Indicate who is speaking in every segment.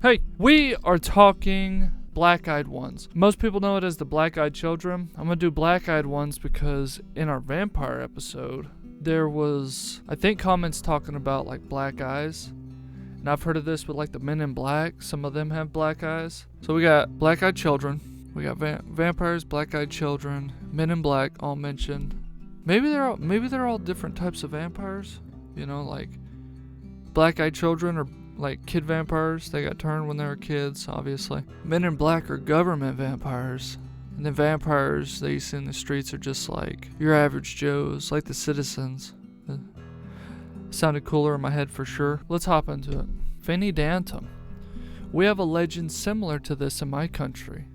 Speaker 1: Hey, we are talking black-eyed ones. Most people know it as the black-eyed children. I'm gonna do black-eyed ones because in our vampire episode, there was, I think, comments talking about like black eyes. And I've heard of this with like the Men in Black. Some of them have black eyes. So we got black-eyed children. We got vampires, black-eyed children, Men in Black, all mentioned. Maybe they're all different types of vampires. You know, like black-eyed children are like kid vampires. They got turned when they were kids, obviously. Men in Black are government vampires. And the vampires that you see in the streets are just like your average Joes, like the citizens. Sounded cooler in my head for sure. Let's hop into it. Finidantum. We have a legend similar to this in my country.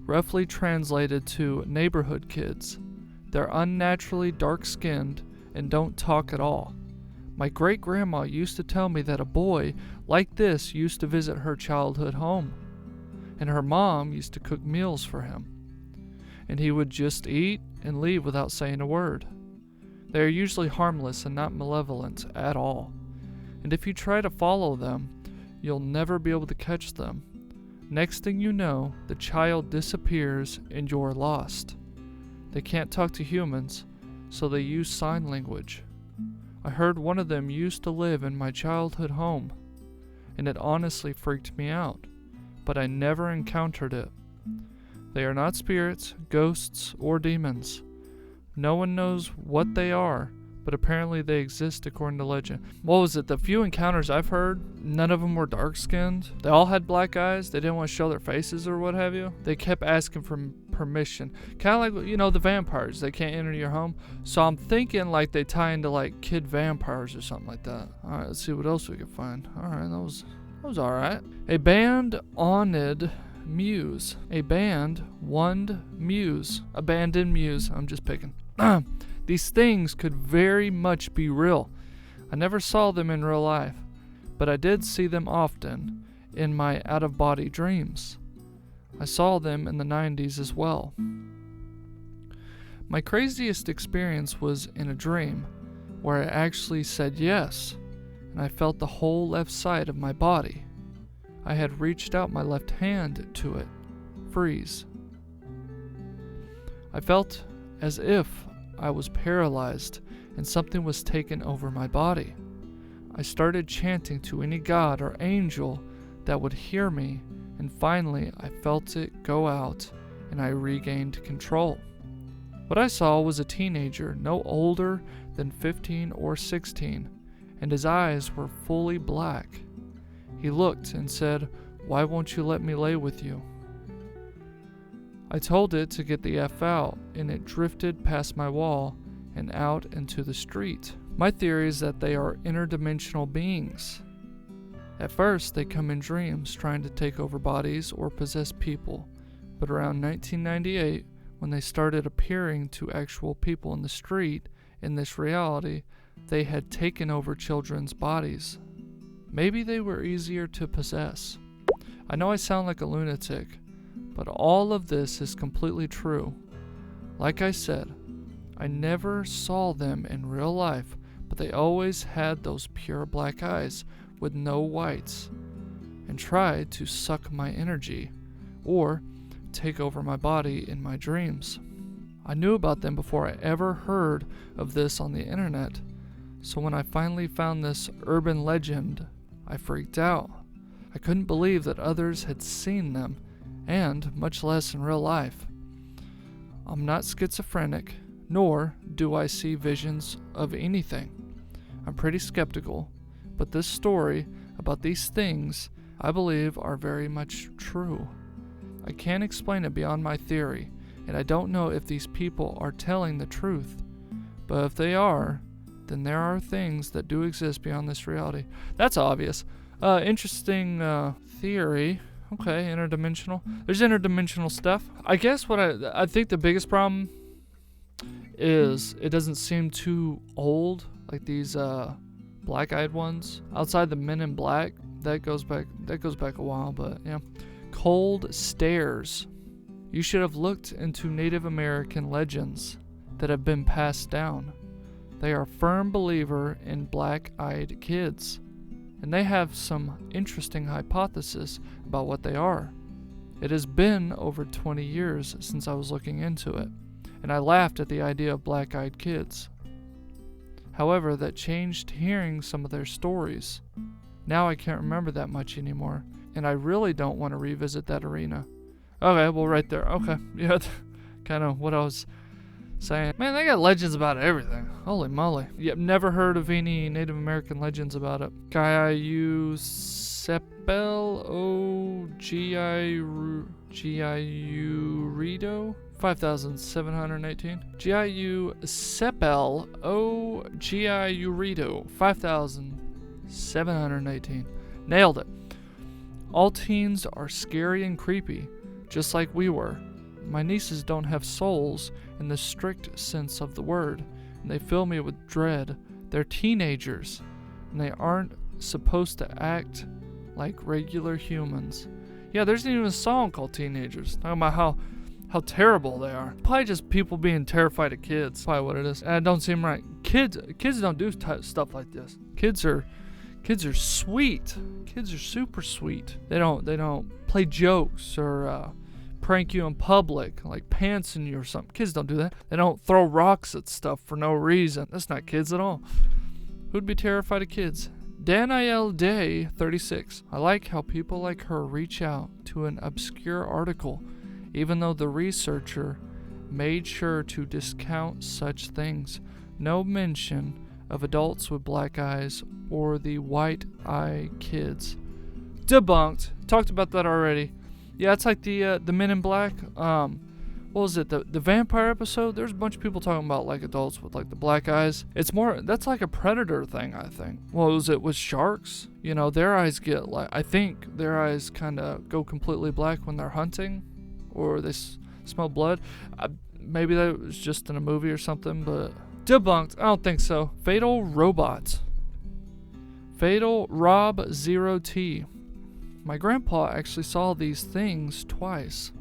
Speaker 1: Roughly translated to Neighbourhood Kids. They're unnaturally dark-skinned and don't talk at all. My great-grandma used to tell me that a boy like this used to visit her childhood home, and her mom used to cook meals for him, and he would just eat and leave without saying a word. They are usually harmless and not malevolent at all, and if you try to follow them, you'll never be able to catch them. Next thing you know, the child disappears and you're lost. They can't talk to humans, so they use sign language. I heard one of them used to live in my childhood home, and it honestly freaked me out, but I never encountered it. They are not spirits, ghosts, or demons. No one knows what they are, but apparently they exist according to legend. What was it? The few encounters I've heard, none of them were dark-skinned. They all had black eyes. They didn't want to show their faces or what have you. They kept asking for permission. Kind of like, you know, the vampires. They can't enter your home. So I'm thinking like they tie into like kid vampires or something like that. All right, let's see what else we can find. All right, that was all right. A band oned muse. A band woned muse. Abandoned muse. I'm just picking. These things could very much be real. I never saw them in real life, but I did see them often in my out-of-body dreams. I saw them in the 90s as well. My craziest experience was in a dream where I actually said yes, and I felt the whole left side of my body. I had reached out my left hand to it. Freeze. I felt as if I was paralyzed and something was taken over my body. I started chanting to any god or angel that would hear me, and finally I felt it go out and I regained control. What I saw was a teenager no older than 15 or 16, and his eyes were fully black. He looked and said, "Why won't you let me lay with you?" I told it to get the F out, and it drifted past my wall and out into the street. My theory is that they are interdimensional beings. At first, they come in dreams trying to take over bodies or possess people, but around 1998, when they started appearing to actual people in the street in this reality, they had taken over children's bodies. Maybe they were easier to possess. I know I sound like a lunatic, but all of this is completely true. Like I said, I never saw them in real life, but they always had those pure black eyes with no whites, and tried to suck my energy, or take over my body in my dreams. I knew about them before I ever heard of this on the internet, so when I finally found this urban legend, I freaked out. I couldn't believe that others had seen them, and much less in real life. I'm not schizophrenic, nor do I see visions of anything. I'm pretty skeptical, but this story about these things I believe are very much true. I can't explain it beyond my theory, and I don't know if these people are telling the truth, but if they are, then there are things that do exist beyond this reality. That's obvious. Interesting theory. Okay, interdimensional. There's interdimensional stuff. I guess what I think the biggest problem is it doesn't seem too old, like these black-eyed ones. Outside the Men in Black, that goes back a while, but yeah. Cold stares. You should have looked into Native American legends that have been passed down. They are a firm believer in black-eyed kids. and they have some interesting hypotheses about what they are. It has been over 20 years since I was looking into it, and I laughed at the idea of black-eyed kids. However, that changed hearing some of their stories. Now I can't remember that much anymore, and I really don't want to revisit that arena. Okay, well, right there. Okay, yeah, kind of what I was saying. Man, they got legends about everything. Holy moly. Yep, never heard of any Native American legends about it. Giiu Sepel O Giiurito 5,718. Giiu Sepel O Giiurito 5,718. Nailed it. All teens are scary and creepy, just like we were. My nieces don't have souls in the strict sense of the word, and they fill me with dread. They're teenagers, and they aren't supposed to act like regular humans. Yeah, there's even a song called Teenagers, talking about how terrible they are. Probably just people being terrified of kids. Probably what it is. And it don't seem right. Kids don't do stuff like this. Kids are sweet. Kids are super sweet. They don't play jokes or prank you in public, like pantsing you or something. Kids don't do that. They don't throw rocks at stuff for no reason. That's not kids at all. Who'd be terrified of kids? Danielle Day, 36. I like how people like her reach out to an obscure article, even though the researcher made sure to discount such things. No mention of adults with black eyes or the white eye kids. Debunked. Talked about that already. Yeah, it's like the Men in Black. What was it? The vampire episode? There's a bunch of people talking about like adults with like the black eyes. It's more, that's like a predator thing, I think. What was it with sharks? You know, their eyes get like, I think their eyes kind of go completely black when they're hunting, or they smell blood. Maybe that was just in a movie or something, but debunked. I don't think so. Fatal Robot. Fatal Rob 0T. My grandpa actually saw these things twice.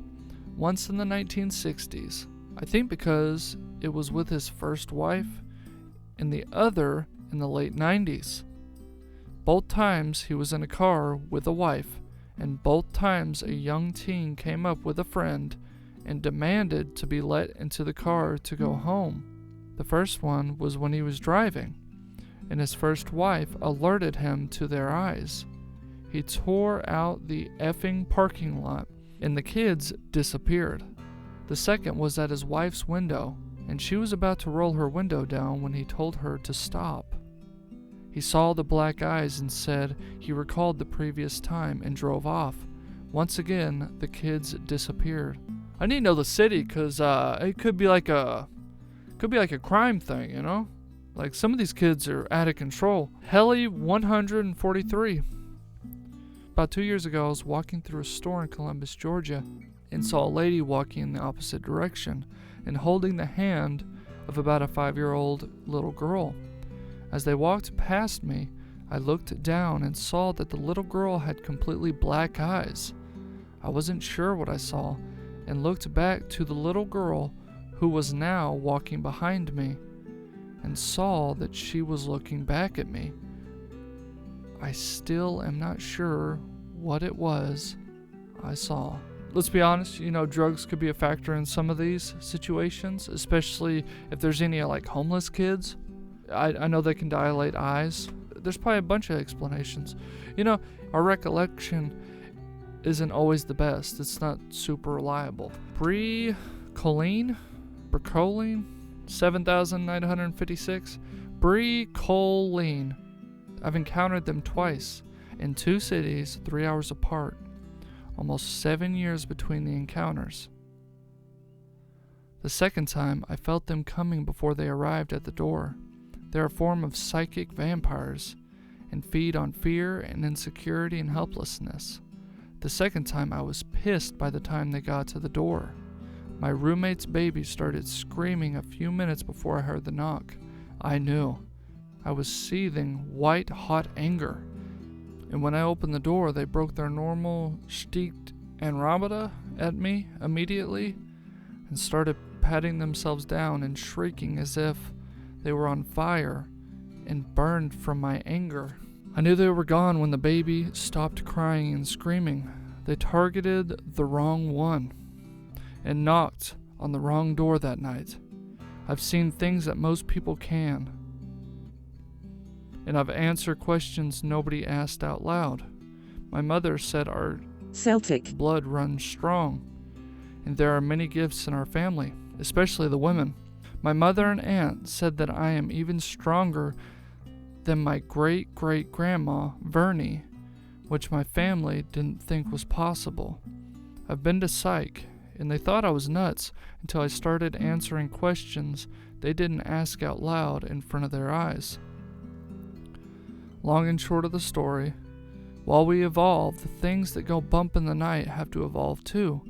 Speaker 1: Once in the 1960s, I think because it was with his first wife, and the other in the late 90s. Both times he was in a car with a wife, and both times a young teen came up with a friend and demanded to be let into the car to go home. The first one was when he was driving, and his first wife alerted him to their eyes. He tore out the effing parking lot, and the kids disappeared. The second was at his wife's window, and she was about to roll her window down when he told her to stop. He saw the black eyes and said he recalled the previous time and drove off. Once again, the kids disappeared. I need to know the city because it could be like a crime thing, you know? Like some of these kids are out of control. Helly 143. About 2 years ago, I was walking through a store in Columbus, Georgia, and saw a lady walking in the opposite direction and holding the hand of about a 5-year-old little girl. As they walked past me, I looked down and saw that the little girl had completely black eyes. I wasn't sure what I saw and looked back to the little girl who was now walking behind me and saw that she was looking back at me. I still am not sure what it was I saw. Let's be honest, you know, drugs could be a factor in some of these situations, especially if there's any like homeless kids. I know they can dilate eyes. There's probably a bunch of explanations. You know, our recollection isn't always the best. It's not super reliable. Bricoline, 7,956. Bricoline. I've encountered them twice, in 2 cities, 3 hours apart. Almost 7 years between the encounters. The second time, I felt them coming before they arrived at the door. They're a form of psychic vampires, and feed on fear and insecurity and helplessness. The second time, I was pissed by the time they got to the door. My roommate's baby started screaming a few minutes before I heard the knock. I knew. I was seething white-hot anger. And when I opened the door, they broke their normal shtick and rabata at me immediately and started patting themselves down and shrieking as if they were on fire and burned from my anger. I knew they were gone when the baby stopped crying and screaming. They targeted the wrong one and knocked on the wrong door that night. I've seen things that most people can, and I've answered questions nobody asked out loud. My mother said our
Speaker 2: Celtic
Speaker 1: blood runs strong, and there are many gifts in our family, especially the women. My mother and aunt said that I am even stronger than my great-great-grandma, Vernie, which my family didn't think was possible. I've been to psych, and they thought I was nuts until I started answering questions they didn't ask out loud in front of their eyes. Long and short of the story, while we evolve, the things that go bump in the night have to evolve too,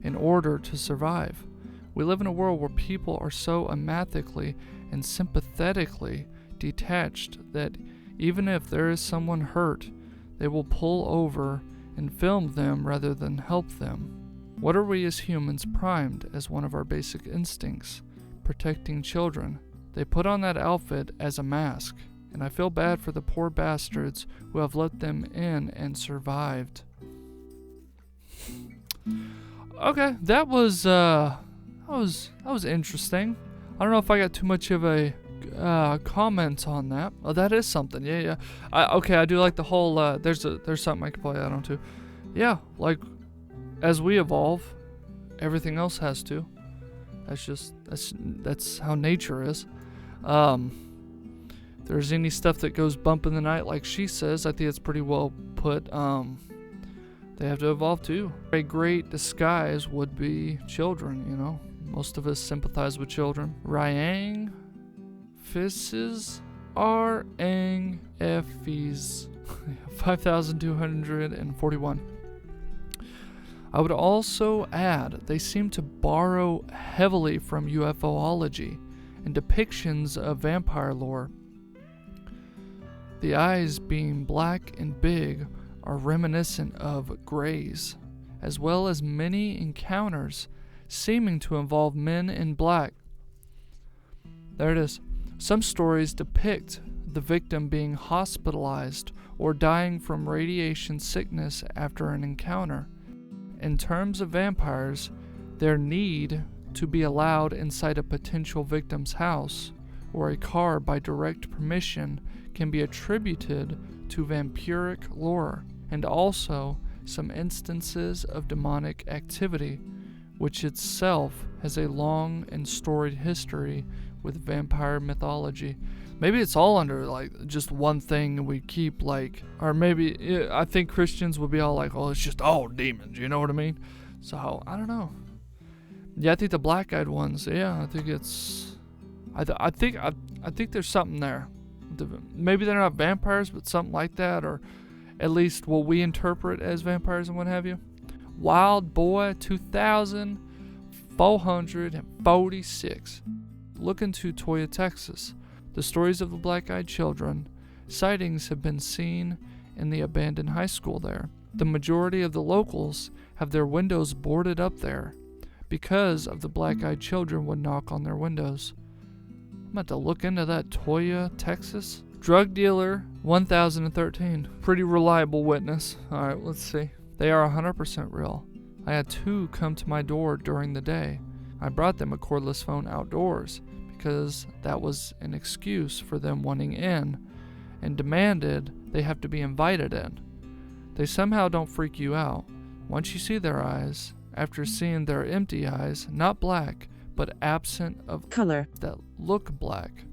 Speaker 1: in order to survive. We live in a world where people are so amathically and sympathetically detached that even if there is someone hurt, they will pull over and film them rather than help them. What are we as humans primed as one of our basic instincts? Protecting children. They put on that outfit as a mask, and I feel bad for the poor bastards who have let them in and survived. Okay, that was interesting. I don't know if I got too much of a comment on that. Oh, that is something. Yeah. I do like the whole. There's something I can play that on too. Yeah, like as we evolve, everything else has to. That's how nature is. If there's any stuff that goes bump in the night, like she says, I think it's pretty well put. They have to evolve too. A great disguise would be children. You know, most of us sympathize with children. Ryang. Fisses are ang effies 5,241. I would also add they seem to borrow heavily from UFOlogy and depictions of vampire lore. The eyes being black and big are reminiscent of greys, as well as many encounters seeming to involve men in black. There it is. Some stories depict the victim being hospitalized or dying from radiation sickness after an encounter. In terms of vampires, their need to be allowed inside a potential victim's house or a car by direct permission can be attributed to vampiric lore, and also some instances of demonic activity, which itself has a long and storied history with vampire mythology. Maybe it's all under like just one thing we keep, like, or maybe I think Christians would be all like, oh, it's just all demons, you know what I mean? So I don't know. Yeah, I think the black-eyed ones. Yeah, I think it's. I think there's something there. Maybe they're not vampires, but something like that, or at least what we interpret as vampires and what have you. Wild Boy 2446. Look into Toyah, Texas. The stories of the black-eyed children. Sightings have been seen in the abandoned high school there. The majority of the locals have their windows boarded up there because of the black-eyed children would knock on their windows. I'm about to look into that. Toyah, Texas. Drug dealer 1013. Pretty reliable witness. Alright, let's see. They are 100% real. I had 2 come to my door during the day. I brought them a cordless phone outdoors because that was an excuse for them wanting in, and demanded they have to be invited in. They somehow don't freak you out. Once you see their eyes, after seeing their empty eyes, not black, but absent of
Speaker 2: color
Speaker 1: that look black.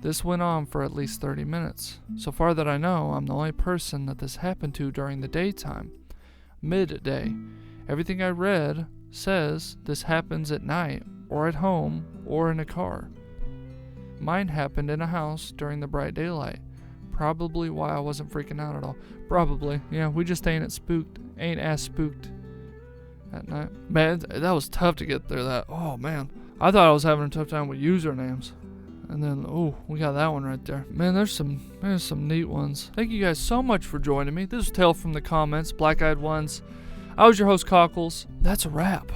Speaker 1: This went on for at least 30 minutes. So far that I know, I'm the only person that this happened to during the daytime. Midday. Everything I read says this happens at night, or at home, or in a car. Mine happened in a house during the bright daylight. Probably why I wasn't freaking out at all. Probably. Yeah, we just ain't as spooked at night. Man, that was tough to get through that. Oh, man. I thought I was having a tough time with usernames. And then, oh, we got that one right there. Man, there's some neat ones. Thank you guys so much for joining me. This was Tale from the Comments, Black Eyed Ones. I was your host, Cockles. That's a wrap.